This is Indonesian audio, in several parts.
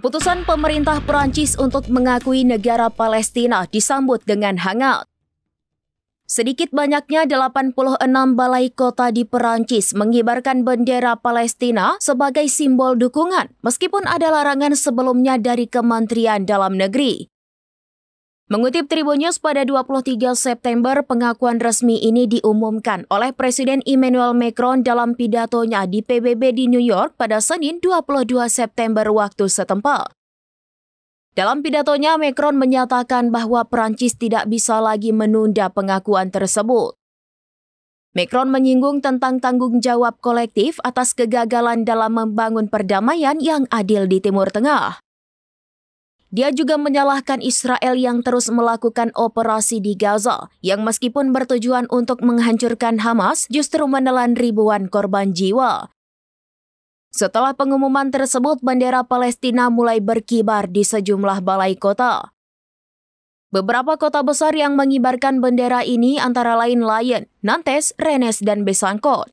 Keputusan pemerintah Perancis untuk mengakui negara Palestina disambut dengan hangat. Sedikit banyaknya 86 balai kota di Perancis mengibarkan bendera Palestina sebagai simbol dukungan, meskipun ada larangan sebelumnya dari Kementerian Dalam Negeri. Mengutip Tribun News pada 23 September, pengakuan resmi ini diumumkan oleh Presiden Emmanuel Macron dalam pidatonya di PBB di New York pada Senin 22 September waktu setempat. Dalam pidatonya, Macron menyatakan bahwa Perancis tidak bisa lagi menunda pengakuan tersebut. Macron menyinggung tentang tanggung jawab kolektif atas kegagalan dalam membangun perdamaian yang adil di Timur Tengah. Dia juga menyalahkan Israel yang terus melakukan operasi di Gaza, yang meskipun bertujuan untuk menghancurkan Hamas, justru menelan ribuan korban jiwa. Setelah pengumuman tersebut, bendera Palestina mulai berkibar di sejumlah balai kota. Beberapa kota besar yang mengibarkan bendera ini antara lain Lyon, Nantes, Rennes, dan Besançon.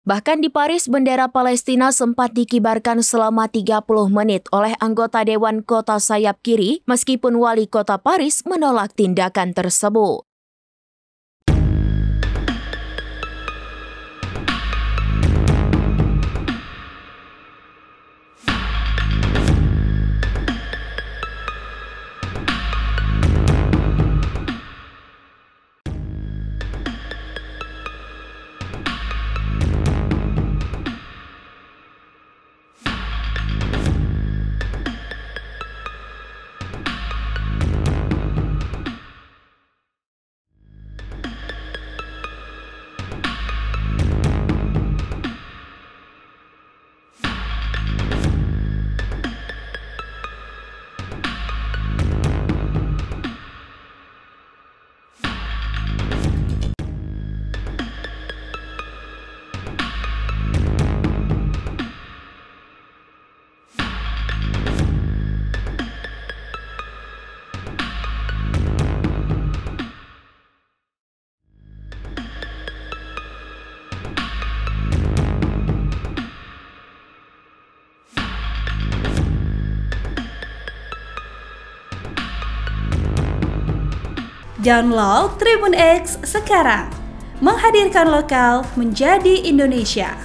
Bahkan di Paris, bendera Palestina sempat dikibarkan selama 30 menit oleh anggota Dewan Kota sayap kiri, meskipun wali kota Paris menolak tindakan tersebut. Download Tribun X sekarang, menghadirkan lokal menjadi Indonesia.